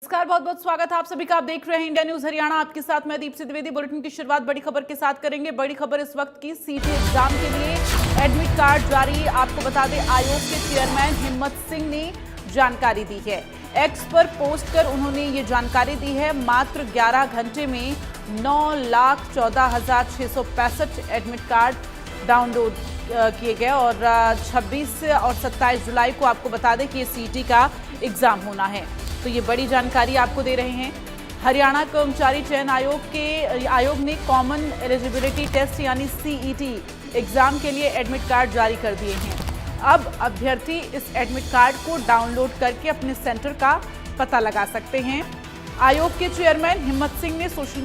नमस्कार, बहुत बहुत स्वागत है आप सभी का। आप देख रहे हैं इंडिया न्यूज हरियाणा। आपके साथ मैं दीप्ति द्विवेदी। बुलेटिन की शुरुआत बड़ी खबर के साथ करेंगे। बड़ी खबर इस वक्त की, सीटी एग्जाम के लिए एडमिट कार्ड जारी। आपको बता दें, आयोग के चेयरमैन हिम्मत सिंह ने जानकारी दी है। एक्स पर पोस्ट कर उन्होंने ये जानकारी दी है। मात्र 11 घंटे में 9,14,665 एडमिट कार्ड डाउनलोड किए गए और 26 और 27 जुलाई को आपको बता दें कि ये सीटी का एग्जाम होना है। तो ये बड़ी जानकारी आपको दे रहे हैं। हरियाणा कर्मचारी चयन आयोग ने कॉमन एलिजिबिलिटी टेस्ट यानी सीईटी एग्जाम के लिए एडमिट कार्ड जारी कर दिए हैं। अब अभ्यर्थी इस एडमिट कार्ड को डाउनलोड करके अपने सेंटर का पता लगा सकते हैं। आयोग के चेयरमैन हिम्मत सिंह ने सोशल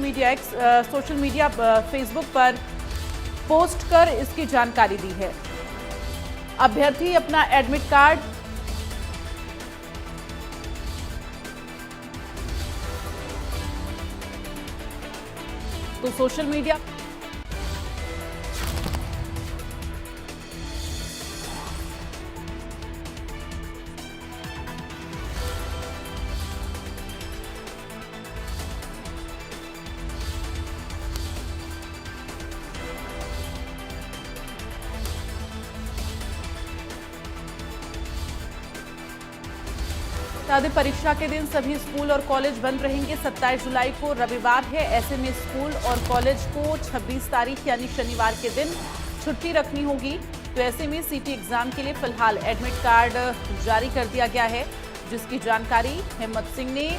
मीडिया फेसबुक पर पोस्ट कर इसकी जानकारी दी है। अभ्यर्थी अपना एडमिट कार्ड तो सोशल मीडिया शादी परीक्षा के दिन सभी स्कूल और कॉलेज बंद रहेंगे। 27 जुलाई को रविवार है। ऐसे में स्कूल और कॉलेज को 26 तारीख यानी शनिवार के दिन छुट्टी रखनी होगी। तो ऐसे में सीटी एग्जाम के लिए फिलहाल एडमिट कार्ड जारी कर दिया गया है, जिसकी जानकारी हिम्मत सिंह ने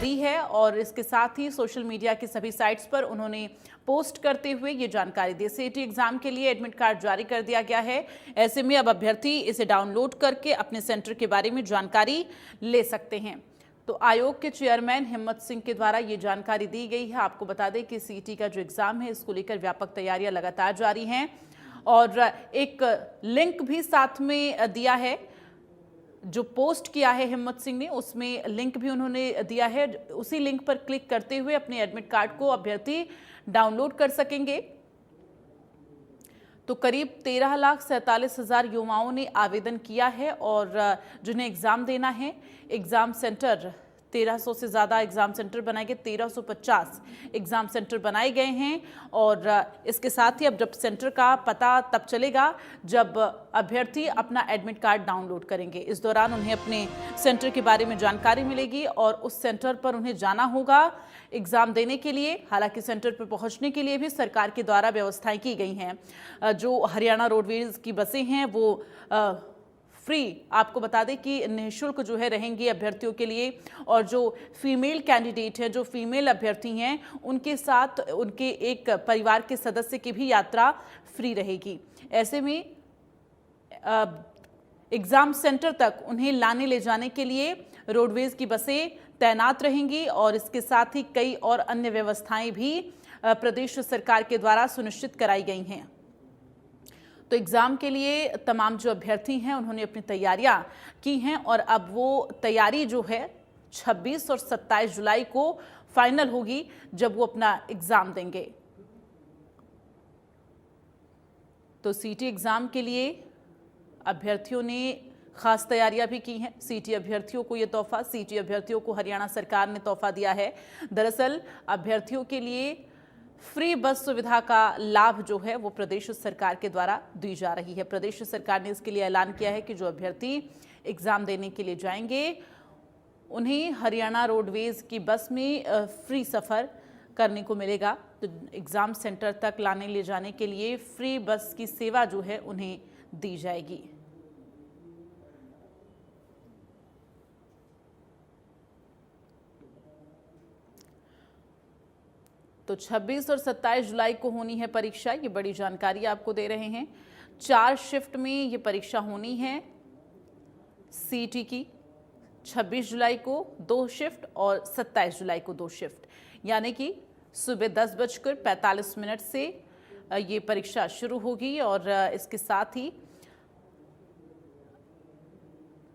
दी है और इसके साथ ही सोशल मीडिया की सभी साइट्स पर उन्होंने पोस्ट करते हुए ये जानकारी दी। सीटी एग्जाम के लिए एडमिट कार्ड जारी कर दिया गया है। ऐसे में अब अभ्यर्थी इसे डाउनलोड करके अपने सेंटर के बारे में जानकारी ले सकते हैं। तो आयोग के चेयरमैन हिम्मत सिंह के द्वारा ये जानकारी दी गई है। आपको बता दें कि सीटी का जो एग्जाम है, इसको लेकर व्यापक तैयारियां लगातार जारी हैं और एक लिंक भी साथ में दिया है। जो पोस्ट किया है हिम्मत सिंह ने, उसमें लिंक भी उन्होंने दिया है। उसी लिंक पर क्लिक करते हुए अपने एडमिट कार्ड को अभ्यर्थी डाउनलोड कर सकेंगे। तो करीब 13,47,000 युवाओं ने आवेदन किया है और जिन्हें एग्जाम देना है, एग्जाम सेंटर 1300 से ज़्यादा एग्जाम सेंटर बनाए गए, 1350 एग्जाम सेंटर बनाए गए हैं। और इसके साथ ही अब जब सेंटर का पता तब चलेगा जब अभ्यर्थी अपना एडमिट कार्ड डाउनलोड करेंगे। इस दौरान उन्हें अपने सेंटर के बारे में जानकारी मिलेगी और उस सेंटर पर उन्हें जाना होगा एग्जाम देने के लिए। हालांकि सेंटर पर पहुंचने के लिए भी सरकार के द्वारा व्यवस्थाएं की गई हैं। जो हरियाणा रोडवेज की बसें हैं वो फ्री, आपको बता दें कि निःशुल्क जो है रहेंगी अभ्यर्थियों के लिए। और जो फीमेल कैंडिडेट है, जो फीमेल अभ्यर्थी हैं, उनके साथ उनके एक परिवार के सदस्य की भी यात्रा फ्री रहेगी। ऐसे में एग्जाम सेंटर तक उन्हें लाने ले जाने के लिए रोडवेज की बसें तैनात रहेंगी और इसके साथ ही कई और अन्य व्यवस्थाएं भी प्रदेश सरकार के द्वारा सुनिश्चित कराई गई हैं। तो एग्जाम के लिए तमाम जो अभ्यर्थी हैं उन्होंने अपनी तैयारियां की हैं और अब वो तैयारी जो है 26 और 27 जुलाई को फाइनल होगी, जब वो अपना एग्जाम देंगे। तो सीटी एग्जाम के लिए अभ्यर्थियों ने खास तैयारियां भी की हैं। सीटी अभ्यर्थियों को ये तोहफा, सीटी अभ्यर्थियों को हरियाणा सरकार ने तोहफा दिया है। दरअसल अभ्यर्थियों के लिए फ्री बस सुविधा का लाभ जो है वो प्रदेश सरकार के द्वारा दी जा रही है। प्रदेश सरकार ने इसके लिए ऐलान किया है कि जो अभ्यर्थी एग्जाम देने के लिए जाएंगे उन्हें हरियाणा रोडवेज की बस में फ्री सफ़र करने को मिलेगा। तो एग्जाम सेंटर तक लाने ले जाने के लिए फ्री बस की सेवा जो है उन्हें दी जाएगी। तो 26 और 27 जुलाई को होनी है परीक्षा। ये बड़ी जानकारी आपको दे रहे हैं। 4 शिफ्ट में ये परीक्षा होनी है सीटी की। 26 जुलाई को 2 शिफ्ट और 27 जुलाई को 2 शिफ्ट, यानी कि सुबह 10:45 से ये परीक्षा शुरू होगी। और इसके साथ ही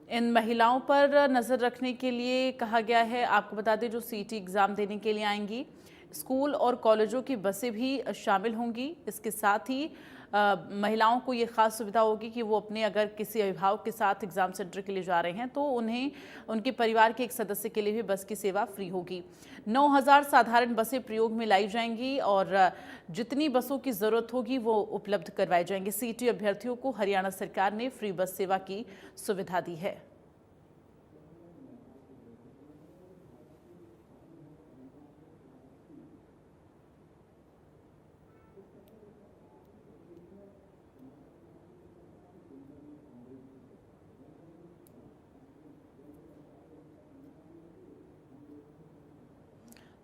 इन महिलाओं पर नज़र रखने के लिए कहा गया है। आपको बता दें, जो सीटी एग्ज़ाम देने के लिए आएंगी, स्कूल और कॉलेजों की बसें भी शामिल होंगी। इसके साथ ही महिलाओं को ये खास सुविधा होगी कि वो अपने अगर किसी अभिभावक के साथ एग्जाम सेंटर के लिए जा रहे हैं तो उन्हें उनके परिवार के एक सदस्य के लिए भी बस की सेवा फ्री होगी। 9000 साधारण बसें प्रयोग में लाई जाएंगी और जितनी बसों की जरूरत होगी वो उपलब्ध करवाई जाएंगी। सीईटी अभ्यर्थियों को हरियाणा सरकार ने फ्री बस सेवा की सुविधा दी है।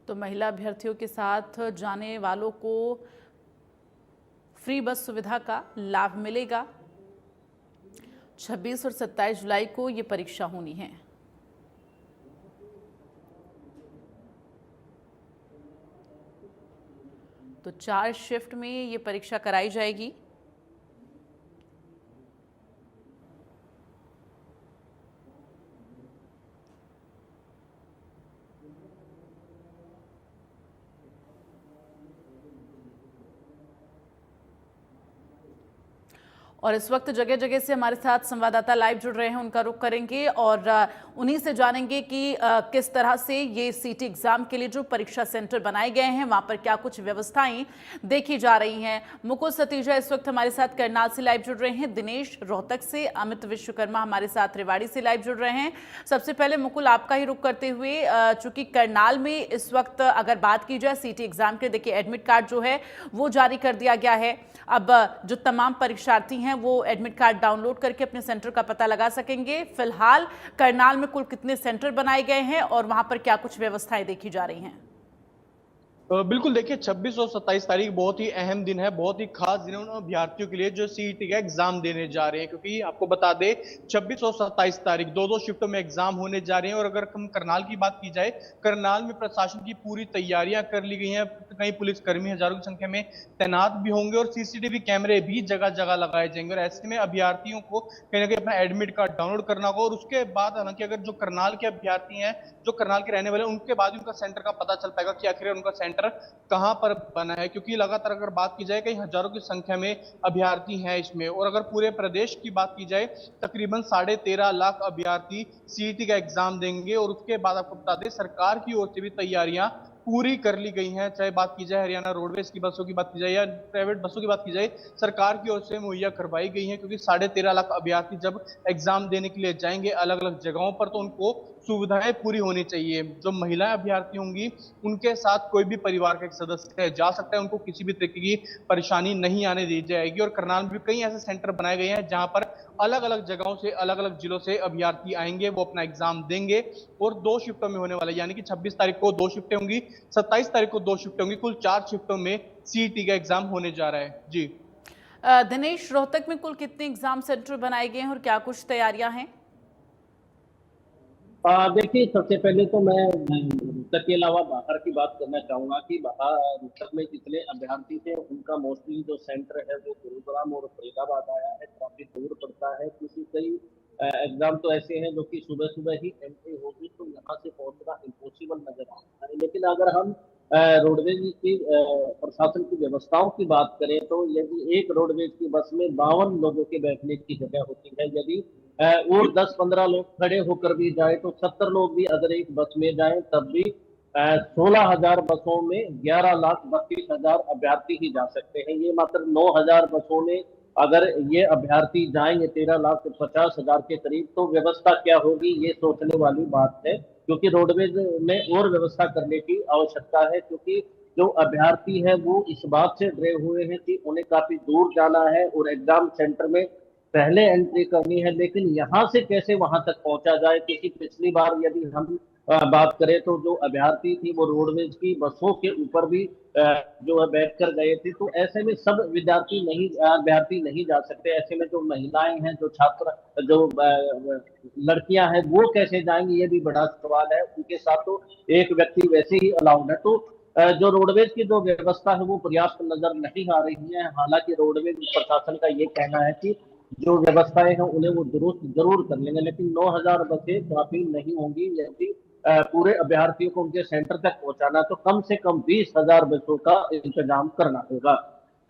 तो महिला अभ्यर्थियों के साथ जाने वालों को फ्री बस सुविधा का लाभ मिलेगा। 26 और 27 जुलाई को ये परीक्षा होनी है। तो 4 शिफ्ट में ये परीक्षा कराई जाएगी। और इस वक्त जगह जगह से हमारे साथ संवाददाता लाइव जुड़ रहे हैं, उनका रुख करेंगे और उन्हीं से जानेंगे कि किस तरह से ये सीटी एग्जाम के लिए जो परीक्षा सेंटर बनाए गए हैं वहां पर क्या कुछ व्यवस्थाएं देखी जा रही हैं। मुकुल सतीजा इस वक्त हमारे साथ करनाल से लाइव जुड़ रहे हैं, दिनेश रोहतक से, अमित विश्वकर्मा हमारे साथ रेवाड़ी से लाइव जुड़ रहे हैं। सबसे पहले मुकुल आपका ही रुख करते हुए, चूंकि करनाल में इस वक्त अगर बात की जाए सीटी एग्जाम के, देखिए एडमिट कार्ड जो है वो जारी कर दिया गया है। अब जो तमाम परीक्षार्थी हैं वो एडमिट कार्ड डाउनलोड करके अपने सेंटर का पता लगा सकेंगे। फिलहाल करनाल में कुल कितने सेंटर बनाए गए हैं और वहां पर क्या कुछ व्यवस्थाएं देखी जा रही हैं? बिल्कुल, देखिए 26 और 27 तारीख बहुत ही अहम दिन है, बहुत ही खास दिन है उन अभ्यर्थियों के लिए जो सीईटी का एग्जाम देने जा रहे हैं, क्योंकि आपको बता दें 26 और 27 तारीख दो शिफ्टों में एग्जाम होने जा रहे हैं। और अगर हम करनाल की बात की जाए, करनाल में प्रशासन की पूरी तैयारियां कर ली गई हैं। कई पुलिसकर्मी हजारों की संख्या में तैनात भी होंगे और सीसीटीवी कैमरे भी जगह जगह लगाए जाएंगे। और ऐसे में अभ्यर्थियों को कहीं ना कहीं अपना एडमिट कार्ड डाउनलोड करना होगा। और उसके बाद हालांकि अगर जो करनाल के अभ्यर्थी हैं, जो करनाल के रहने वाले, उनके बाद उनका सेंटर का पता चल पाएगा कि आखिर उनका सेंटर कहां पर बना है, क्योंकि लगातार अगर बात की जाए कई हजारों की संख्या में अभ्यर्थी हैं इसमें। और अगर पूरे प्रदेश की बात की जाए, तकरीबन 13.5 लाख अभ्यर्थी सीईटी का एग्जाम देंगे। और उसके बाद आपको बता दें सरकार की ओर से भी तैयारियां पूरी कर ली गई हैं। चाहे बात की जाए हरियाणा रोडवेज की बसों की बात की जाए या प्राइवेट बसों की बात की जाए, सरकार की ओर से मुहैया करवाई गई है, क्योंकि 13.5 लाख अभ्यर्थी जब एग्जाम देने के लिए जाएंगे अलग अलग जगहों पर, तो उनको सुविधाएं पूरी होनी चाहिए। जो महिलाएं अभ्यर्थी होंगी उनके साथ कोई भी परिवार का एक सदस्य जा सकता है, उनको किसी भी तरीके की परेशानी नहीं आने दी जाएगी। और करनाल में भी कई ऐसे सेंटर बनाए गए हैं जहां पर अलग अलग जगहों से, अलग अलग जिलों से अभ्यर्थी आएंगे, वो अपना एग्जाम देंगे। और 2 शिफ्टों में होने वाला है, यानी कि 26 तारीख को 2 शिफ्टें होंगी, 27 तारीख को 2 शिफ्टें होंगी, कुल 4 शिफ्टों में सीईटी का एग्जाम होने जा रहा है। जी दिनेश, रोहतक में कुल कितने एग्जाम सेंटर बनाए गए हैं और क्या कुछ तैयारियां हैं? देखिए, सबसे पहले तो मैं रोहतक के अलावा बाहर की बात करना चाहूंगा कि बाहर रोहतक में जितने अभ्यर्थी थे उनका मोस्टली जो सेंटर है वो गुरुग्राम और फरीदाबाद आया है। काफी दूर पड़ता है, क्योंकि कई एग्जाम तो ऐसे हैं जो कि सुबह सुबह ही एंट्री होगी, तो यहाँ से पहुंचना इम्पॉसिबल नजर आता है। लेकिन अगर हम रोडवेज की प्रशासन की व्यवस्थाओं की बात करें, तो यदि एक रोडवेज की बस में 52 लोगों के बैठने की जगह होती है, यदि और 10-15 लोग खड़े होकर भी जाए तो 70 लोग भी अगर एक बस में जाए तब भी 16,000 बसों में 11,32,000 अभ्यर्थी ही जा सकते हैं। ये मात्र 9,000 बसों में अगर ये अभ्यर्थी जाएंगे 13,50,000 के करीब, तो व्यवस्था क्या होगी, ये सोचने वाली बात है। क्योंकि रोडवेज में और व्यवस्था करने की आवश्यकता है, क्योंकि जो अभ्यर्थी है वो इस बात से डरे हुए हैं कि उन्हें काफी दूर जाना है और एग्जाम सेंटर में पहले एंट्री करनी है, लेकिन यहाँ से कैसे वहां तक पहुंचा जाए। क्योंकि पिछली बार यदि हम बात करें तो जो अभ्यर्थी थी वो रोडवेज की बसों के ऊपर भी जो है बैठ कर गए थे, तो ऐसे में सब अभ्यर्थी नहीं जा सकते। ऐसे में जो महिलाएं हैं, जो छात्र, जो लड़कियां हैं, वो कैसे जाएंगी, ये भी बड़ा सवाल है। उनके साथ तो एक व्यक्ति वैसे ही अलाउड है। तो जो रोडवेज की जो व्यवस्था है वो पर्याप्त नजर नहीं आ रही है। हालांकि रोडवेज प्रशासन का ये कहना है कि जो व्यवस्थाएं हैं उन्हें वो दुरुस्त जरूर कर लेंगे, लेकिन 9,000 बसें काफी नहीं होंगी। यदि पूरे अभ्यर्थियों को उनके सेंटर तक पहुंचाना, तो कम से कम 20,000 बसों का इंतजाम करना होगा।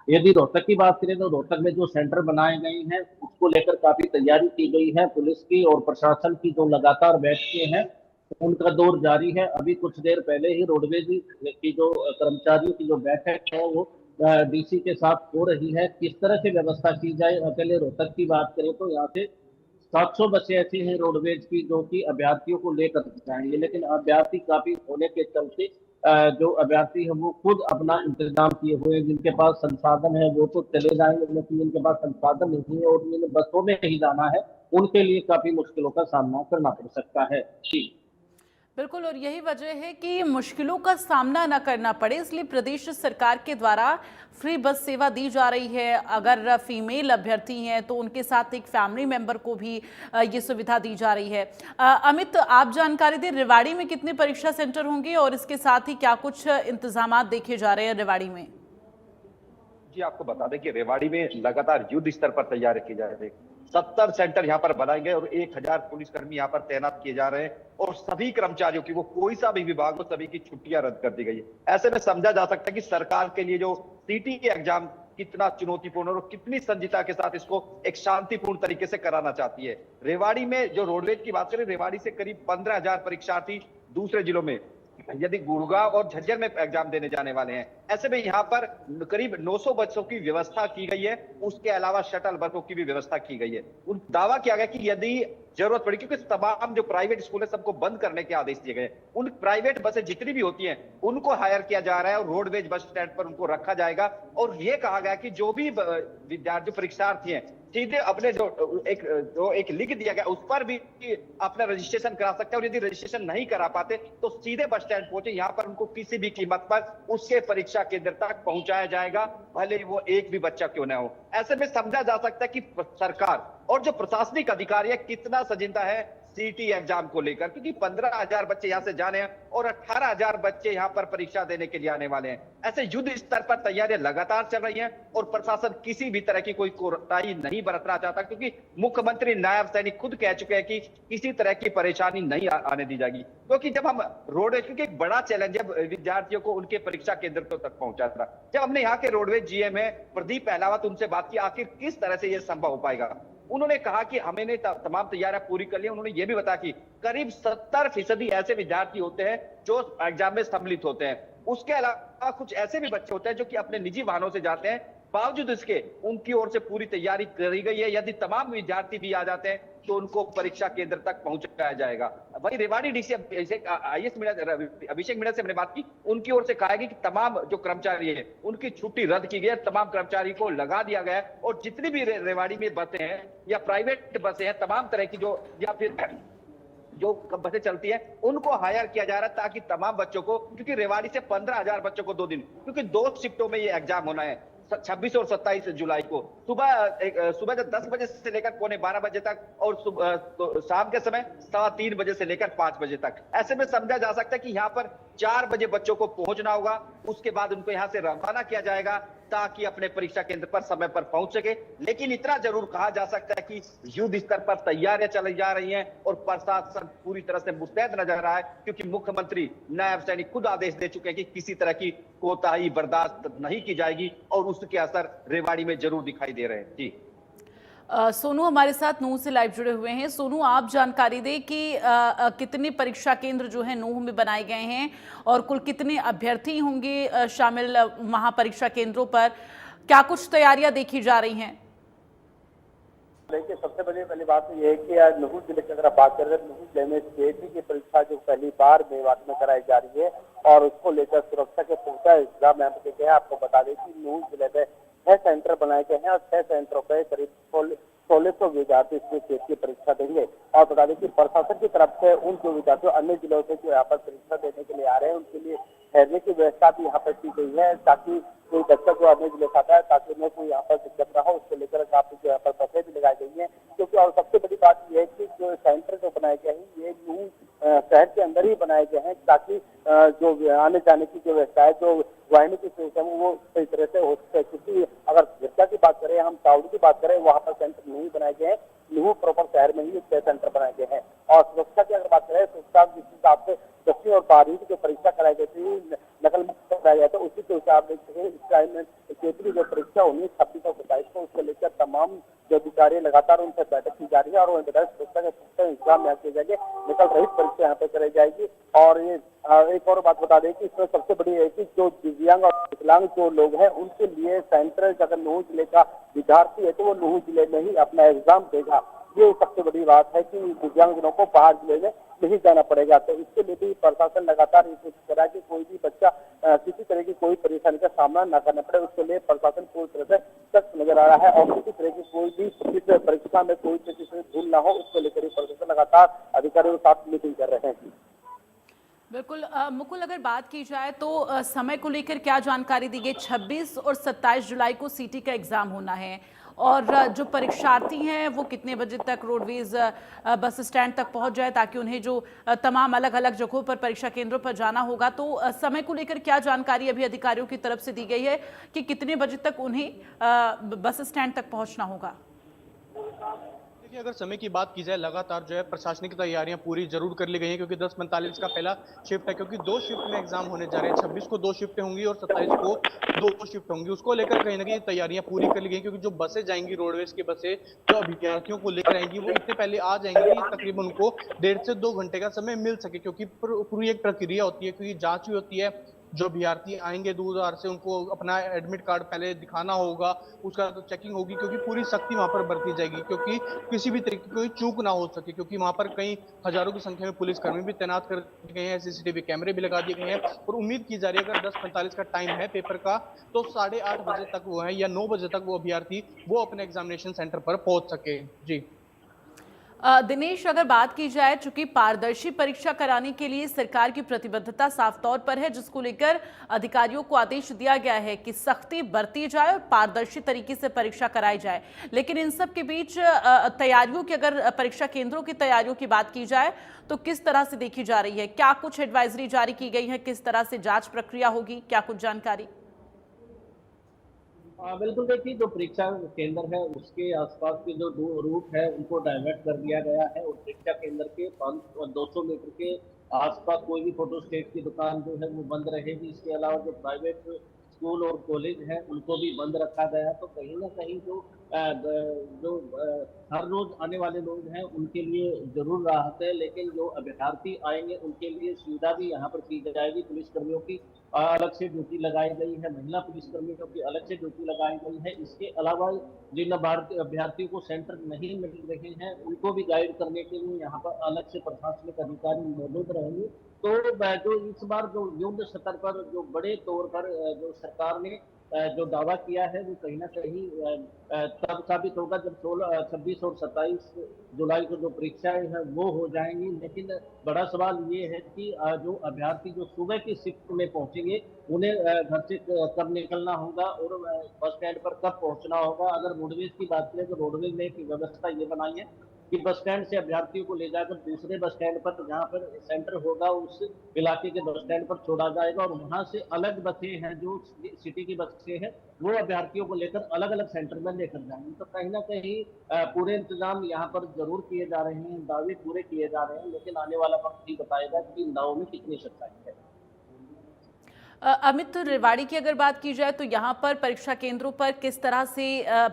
यदि रोहतक की बात करें तो रोहतक में जो सेंटर बनाए गए हैं उसको लेकर काफी तैयारी की गई है। पुलिस की और प्रशासन की जो लगातार बैठकें हैं उनका दौर जारी है। अभी कुछ देर पहले ही रोडवेज की जो कर्मचारियों की जो बैठक है वो डीसी के साथ हो रही है। किस तरह से व्यवस्था की जाए, अकेले रोहतक की बात करें तो यहाँ से 700 बसें ऐसी हैं रोडवेज की जो कि अभ्यर्थियों को लेकर जाएंगे, लेकिन अभ्यर्थी काफी होने के चलते जो अभ्यर्थी है वो खुद अपना इंतजाम किए हुए हैं। जिनके पास संसाधन है वो तो चले जाएंगे, लेकिन जिनके पास संसाधन नहीं है और जिन्हें बसों में ही जाना है उनके लिए काफी मुश्किलों का सामना करना पड़ सकता है। जी बिल्कुल, और यही वजह है कि मुश्किलों का सामना न करना पड़े, इसलिए प्रदेश सरकार के द्वारा फ्री बस सेवा दी जा रही है। अगर फीमेल अभ्यर्थी हैं तो उनके साथ एक फैमिली मेंबर को भी ये सुविधा दी जा रही है। अमित, आप जानकारी दें, रेवाड़ी में कितने परीक्षा सेंटर होंगे और इसके साथ ही क्या कुछ इंतजामात देखे जा रहे हैं रेवाड़ी में? जी, आपको बता दें कि रेवाड़ी में लगातार युद्ध स्तर पर तैयारी की जा रही है। 70 सेंटर यहाँ पर बनाए गए और 1000 पुलिसकर्मी यहाँ पर तैनात किए जा रहे हैं और सभी कर्मचारियों की, वो कोई सा भी विभाग हो, सभी की छुट्टियां रद्द कर दी गई है। ऐसे में समझा जा सकता है कि सरकार के लिए जो सीटी के एग्जाम कितना चुनौतीपूर्ण और कितनी संजीता के साथ इसको एक शांतिपूर्ण तरीके से कराना चाहती है। रेवाड़ी में जो रोडवेज की बात करें, रेवाड़ी से करीब 15,000 परीक्षार्थी दूसरे जिलों में यदि गुड़गांव और झज्जर में एग्जाम देने जाने वाले हैं। ऐसे में यहाँ पर करीब 900 बसों की व्यवस्था की गई है। उसके अलावा शटल बसों की भी व्यवस्था की गई है। उन दावा किया गया कि यदि जरूरत पड़ी, क्योंकि तमाम जो प्राइवेट स्कूल है सबको बंद करने के आदेश दिए गए, उन प्राइवेट बसें जितनी भी होती हैं उनको हायर किया जा रहा है और रोडवेज बस स्टैंड पर उनको रखा जाएगा। और ये कहा गया कि जो भी विद्यार्थी परीक्षार्थी हैं सीधे अपने जो एक लिख दिया गया उस पर भी अपना रजिस्ट्रेशन करा सकते हैं और यदि रजिस्ट्रेशन नहीं करा पाते तो सीधे बस स्टैंड पहुंचे, यहाँ पर उनको किसी भी कीमत पर उसके परीक्षा केंद्र तक पहुंचाया जाएगा, भले ही वो एक भी बच्चा क्यों ना हो। ऐसे में समझा जा सकता है कि सरकार और जो प्रशासनिक अधिकारी है कितना सजिंदा है सीटी एग्जाम को लेकर, क्योंकि 15,000 बच्चे यहाँ से जाने हैं और 18,000 बच्चे यहाँ पर परीक्षा देने के लिए आने वाले हैं। ऐसे युद्ध स्तर पर तैयारियां लगातार चल रही हैं और प्रशासन किसी भी तरह की कोई कोताही नहीं बरतना चाहता, क्योंकि मुख्यमंत्री नायब सैनिक खुद कह चुके हैं कि किसी तरह की परेशानी नहीं आने दी जाएगी। क्योंकि जब हम रोडवेज, क्योंकि एक बड़ा चैलेंज है विद्यार्थियों को उनके परीक्षा केंद्र तक पहुंचाना। जब हमने यहाँ के रोडवेज जीएम है प्रदीप पहलावत, उनसे बात की आखिर किस तरह से यह संभव हो पाएगा, उन्होंने कहा कि हमने तमाम तैयारियां पूरी कर ली। उन्होंने ये भी बताया कि करीब 70% ऐसे विद्यार्थी होते हैं जो एग्जाम में सम्मिलित होते हैं। उसके अलावा कुछ ऐसे भी बच्चे होते हैं जो कि अपने निजी वाहनों से जाते हैं। बावजूद इसके उनकी ओर से पूरी तैयारी करी गई है। यदि तमाम विद्यार्थी भी आ जाते हैं तो उनको परीक्षा केंद्र तक पहुंचाया जाएगा। वहीं रेवाड़ी डीसी आईएएस अभिषेक मीणा से हमने बात की, उनकी ओर से कहा गया कि तमाम जो कर्मचारी है उनकी छुट्टी रद्द की गई है, तमाम कर्मचारी को लगा दिया गया है और जितनी भी रेवाड़ी में बसें हैं या प्राइवेट बसें हैं, तमाम तरह की या फिर जो बसें चलती है उनको हायर किया जा रहा है, ताकि तमाम बच्चों को, क्योंकि रेवाड़ी से 15,000 बच्चों को 2 दिन, क्योंकि 2 शिफ्टों में ये एग्जाम होना है 26 और 27 जुलाई को, सुबह 10 बजे से लेकर पौने 12 बजे तक और तो शाम के समय 3:15 बजे से लेकर 5 बजे तक। ऐसे में समझा जा सकता है कि यहाँ पर 4 बजे बच्चों को पहुंचना होगा, उसके बाद उनको यहाँ से रवाना किया जाएगा ताकि अपने परीक्षा केंद्र पर समय पर पहुंच सके। लेकिन इतना जरूर कहा जा सकता है कि युद्ध स्तर पर तैयारियां चली जा रही हैं और प्रशासन पूरी तरह से मुस्तैद नजर आ रहा है, क्योंकि मुख्यमंत्री नायब सैनिक खुद आदेश दे चुके हैं कि किसी तरह की कोताही बर्दाश्त नहीं की जाएगी और उसके असर रेवाड़ी में जरूर दिखाई दे रहे हैं। जी सोनू हमारे साथ नूह से लाइव जुड़े हुए हैं। सोनू, आप जानकारी दें कि कितने परीक्षा केंद्र जो है नूह में बनाए गए हैं और कुल कितने अभ्यर्थी होंगे शामिल वहां परीक्षा केंद्रों पर, क्या कुछ तैयारियां देखी जा रही हैं? देखिए, सबसे पहली बात तो ये है कि आज नूह जिले की अगर आप बात करें तो नूह जिले में सीएटी की परीक्षा जो पहली बार मेवात में कराई जा रही है और उसको लेकर सुरक्षा के पुख्ता इंतजाम यहाँ पे किए हैं। आपको बता दें कि नूह जिले में 6 सेंटर बनाए गए हैं और 6 सेंटरों पर करीब 1600 विद्यार्थी इसमें सीट की परीक्षा देंगे। और बता दें कि प्रशासन की तरफ से उन जो विद्यार्थी अन्य जिलों से जो यहाँ पर परीक्षा देने के लिए आ रहे हैं उनके लिए ठहरने की व्यवस्था भी यहाँ पर की गई है, ताकि कोई बच्चा जो अन्य जिले से आता है ताकि उन्हें कोई यहाँ पर दिक्कत ना हो, उसको लेकर काफी जो यहाँ पर बसें भी लगाई गई है। क्योंकि और सबसे बड़ी बात यह है कि जो सेंटर जो बनाए गए हैं ये नूह शहर के अंदर बेहतरीन बनाए गए हैं ताकि जो आने जाने की जो व्यवस्था है, जो वाहिनी की सुविधा है वो सही तरह से हो सके। क्योंकि अगर गिरजा की बात करें, हम तावड़ी की बात करें, वहाँ पर सेंटर नहीं बनाए गए हैं। न्यू प्रॉपर शहर में ही 6 सेंटर बनाए गए हैं। और सुरक्षा की अगर बात करें, सुरक्षा जिस हिसाब से 10वीं और 12वीं की जो परीक्षा कराई गई थी, नकल मुक्त कराया गया था, उसी के हिसाब से इस टाइम में केंद्रीय जो परीक्षा होनी 26 और 27 को, उसको लेकर तमाम जो अधिकारी लगातार उनसे बैठक की जा रही है और उन्हें बताया सुरक्षा के पुख्ता इंतजाम यहाँ किए जाएंगे। नकल रहित परीक्षा यहाँ पे कराई जाएगी। और ये एक और बात बता दें कि इसमें सबसे बड़ी है कि जो दिव्यांग और विकलांग जो लोग हैं, उनके लिए सेंटर अगर नुहू जिले का विद्यार्थी है तो वो नुहू जिले में ही अपना एग्जाम देगा। ये सबसे बड़ी बात है कि दिव्यांगजनों को बाहर जिले में नहीं जाना पड़ेगा। तो इसके लिए भी प्रशासन लगातार ये कोशिश कर रहा है कि कोई भी बच्चा किसी तरह की कोई परेशानी का सामना न करना पड़े। उसके लिए प्रशासन पूरी तरह से सख्त नजर आ रहा है और किसी तरह की कोई भी इस परीक्षा में कोई किसी से भूल ना हो, उसको लेकर प्रशासन लगातार अधिकारियों के साथ मीटिंग कर रहे हैं। बिल्कुल मुकुल, अगर बात की जाए तो समय को लेकर क्या जानकारी दी गई? 26 और 27 जुलाई को सीटी का एग्जाम होना है और जो परीक्षार्थी हैं वो कितने बजे तक रोडवेज बस स्टैंड तक पहुंच जाए ताकि उन्हें जो तमाम अलग अलग जगहों पर परीक्षा केंद्रों पर जाना होगा, तो समय को लेकर क्या जानकारी अभी अधिकारियों की तरफ से दी गई है कि कितने बजे तक उन्हें बस स्टैंड तक पहुंचना होगा? देखिए, अगर समय की बात की जाए, लगातार जो है प्रशासनिक तैयारियां पूरी जरूर कर ली गई हैं, क्योंकि 10:45 का पहला शिफ्ट है, क्योंकि 2 शिफ्ट में एग्जाम होने जा रहे हैं। 26 को 2 शिफ्टें होंगी और 27 को 2 शिफ्ट होंगी। उसको लेकर कहीं ना कहीं तैयारियां पूरी कर ली गई, क्योंकि जो बसें जाएंगी, रोडवेज की बसें जो अभ्यर्थियों को लेकर आएंगी, वो इतने पहले आ जाएंगी कि तकरीबन उनको 1.5 से 2 घंटे का समय मिल सके, क्योंकि पूरी एक प्रक्रिया होती है, क्योंकि जांच भी होती है। जो अभ्यर्थी आएंगे दूर दरार से, उनको अपना एडमिट कार्ड पहले दिखाना होगा, उसका तो चेकिंग होगी, क्योंकि पूरी सख्ती वहां पर बरती जाएगी, क्योंकि किसी भी तरीके की कोई चूक ना हो सके, क्योंकि वहां पर कई हजारों की संख्या में पुलिसकर्मी भी तैनात कर दिए गए हैं, सीसीटीवी कैमरे भी लगा दिए गए हैं। और उम्मीद की जा रही है अगर 10:45 का टाइम है पेपर का, तो 8:30 बजे तक वो है या 9 बजे तक वो अभ्यर्थी वो अपने एग्जामिनेशन सेंटर पर पहुंच सके। जी दिनेश, अगर बात की जाए, चूंकि पारदर्शी परीक्षा कराने के लिए सरकार की प्रतिबद्धता साफ तौर पर है, जिसको लेकर अधिकारियों को आदेश दिया गया है कि सख्ती बरती जाए और पारदर्शी तरीके से परीक्षा कराई जाए, लेकिन इन सब के बीच तैयारियों की, अगर परीक्षा केंद्रों की तैयारियों की बात की जाए तो किस तरह से देखी जा रही है? क्या कुछ एडवाइजरी जारी की गई है? किस तरह से जांच प्रक्रिया होगी? क्या कुछ जानकारी? बिल्कुल, देखिए जो परीक्षा केंद्र है उसके आसपास के जो रूट है उनको डाइवर्ट कर दिया गया है और परीक्षा केंद्र के 500 और 200 मीटर के आसपास कोई भी फोटोस्टेट की दुकान जो है वो बंद रहेगी। इसके अलावा जो प्राइवेट स्कूल और कॉलेज है उनको भी बंद रखा गया है। तो कहीं ना कहीं जो हर रोज आने वाले लोग हैं उनके लिए जरूर राहत है, लेकिन जो अभ्यर्थी आएंगे उनके लिए सुविधा भी यहाँ पर की जाएगी। पुलिसकर्मियों की अलग से ड्यूटी लगाई गई है, महिला पुलिसकर्मियों की अलग से ड्यूटी लगाई गई है। इसके अलावा जिन अभ्यर्थियों को सेंटर नहीं मिल रहे हैं उनको भी गाइड करने के लिए यहाँ पर अलग से प्रशासनिक अधिकारी मौजूद रहेंगे। तो जो इस बार जो युद्ध स्तर पर जो बड़े तौर पर जो सरकार ने जो दावा किया है वो कहीं ना कहीं तब साबित होगा जब 26 और 27 जुलाई को जो परीक्षाएं हैं वो हो जाएंगी। लेकिन बड़ा सवाल ये है कि जो अभ्यर्थी जो सुबह की शिफ्ट में पहुंचेंगे उन्हें घर से कब निकलना होगा और बस स्टैंड पर कब पहुंचना होगा। अगर रोडवेज की बात करें तो रोडवेज ने एक व्यवस्था ये बनाई है कि बस स्टैंड से अभ्यर्थियों को ले जाकर दूसरे बस स्टैंड पर जहां पर सेंटर होगा उस इलाके के बस स्टैंड पर छोड़ा जाएगा और वहां से अलग बसें हैं जो सिटी की बसें हैं वो अभ्यर्थियों को लेकर अलग अलग सेंटर में लेकर जाएंगे। तो कहीं ना कहीं पूरे इंतजाम यहाँ पर जरूर किए जा रहे हैं, दावे पूरे किए जा रहे हैं, लेकिन आने वाला वक्त ही बताएगा कि इन दावों में कितनी सच्चाई है। अमित, रेवाड़ी की अगर बात की जाए तो यहाँ पर परीक्षा केंद्रों पर किस तरह से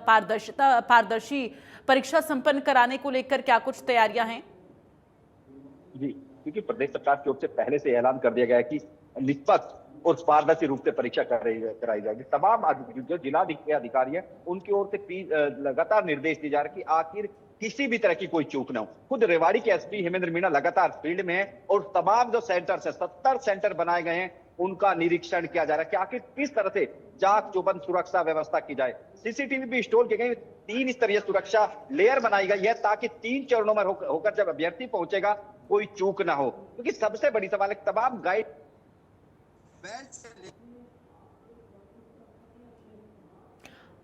पारदर्शी परीक्षा संपन्न कराने को लेकर क्या कुछ तैयारियां हैं? जी, क्योंकि प्रदेश सरकार की ओर से पहले से ऐलान कर दिया गया है कि निष्पक्ष और पारदर्शी रूप से परीक्षा कराई जाएगी। तमाम जो जिला अधिकारी है उनकी ओर से लगातार निर्देश दिए जा रहे हैं कि आखिर किसी भी तरह की कोई चूक ना हो। खुद रेवाड़ी के एसपी हेमेंद्र मीणा लगातार फील्ड में है और तमाम जो सेंटर है 70 सेंटर बनाए गए हैं उनका निरीक्षण किया जा रहा है कि आखिर किस तरह से चाक चौबंद सुरक्षा व्यवस्था की जाए। सीसीटीवी भी इंस्टॉल किए गए, 3 स्तरीय सुरक्षा लेयर बनाई गई है ताकि 3 चरणों में होकर जब अभ्यर्थी पहुंचेगा कोई चूक ना हो। क्योंकि सबसे बड़ी सवाल है तमाम गाइड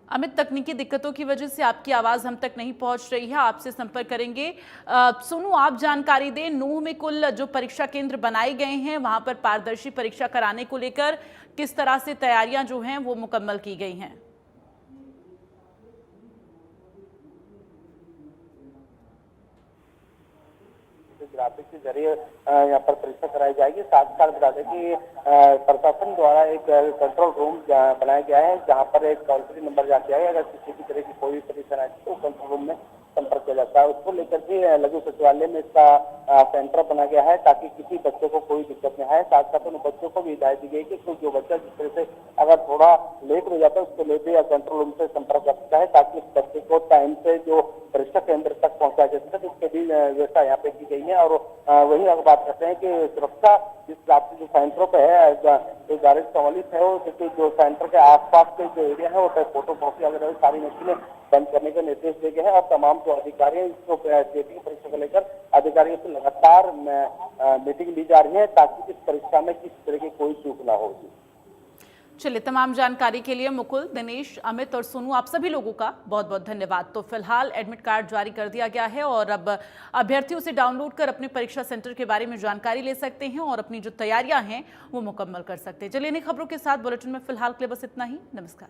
अमित, तकनीकी दिक्कतों की वजह से आपकी आवाज़ हम तक नहीं पहुंच रही है, आपसे संपर्क करेंगे। सोनू, आप जानकारी दें, नूह में कुल जो परीक्षा केंद्र बनाए गए हैं वहां पर पारदर्शी परीक्षा कराने को लेकर किस तरह से तैयारियां जो हैं वो मुकम्मल की गई हैं? ग्राफिक के जरिए यहाँ पर परीक्षा कराई जाएगी। साथ साथ बता दें कि प्रशासन द्वारा एक कंट्रोल रूम बनाया गया है, जहाँ पर एक टोल फ्री नंबर जाके आएगा। अगर किसी भी तरह की कोई भी परेशानी आती है तो कंट्रोल रूम में संपर्क किया जाता है। उसको लेकर के लघु सचिवालय में इसका सेंटर बना गया है ताकि किसी बच्चे को कोई दिक्कत नहीं आए। साथ साथ उन बच्चों को भी हिदायत दी गई कि जो बच्चा जिस तरह से अगर थोड़ा लेट हो जाता है उसको लेते या कंट्रोल रूम से संपर्क कर सकता है ताकि उस बच्चे को टाइम से जो परीक्षा केंद्र तक पहुंचाया जा सके। इसके भी व्यवस्था यहाँ पे की गई है। और वही अगर बात करते हैं कि सुरक्षा जिस हिसाब से जो सेंटरों पे है, जो गारज 44 है, वो क्योंकि जो सेंटर के आसपास के जो एरिया है वो फोटो कॉपी वगैरह सारी मशीनें बंद करने के निर्देश दिए गए हैं। और तमाम जो अधिकारी हैं इसको जेपी परीक्षा को लेकर अधिकारियों से लगातार मीटिंग ली जा रही है ताकि इस परीक्षा में किसी तरह की कोई चूक ना हो। चलिए, तमाम जानकारी के लिए मुकुल, दिनेश, अमित और सोनू, आप सभी लोगों का बहुत बहुत धन्यवाद। तो फिलहाल एडमिट कार्ड जारी कर दिया गया है और अब अभ्यर्थियों से डाउनलोड कर अपने परीक्षा सेंटर के बारे में जानकारी ले सकते हैं और अपनी जो तैयारियां हैं वो मुकम्मल कर सकते हैं। चलिए, इन खबरों के साथ बुलेटिन में फिलहाल के लिए बस इतना ही। नमस्कार।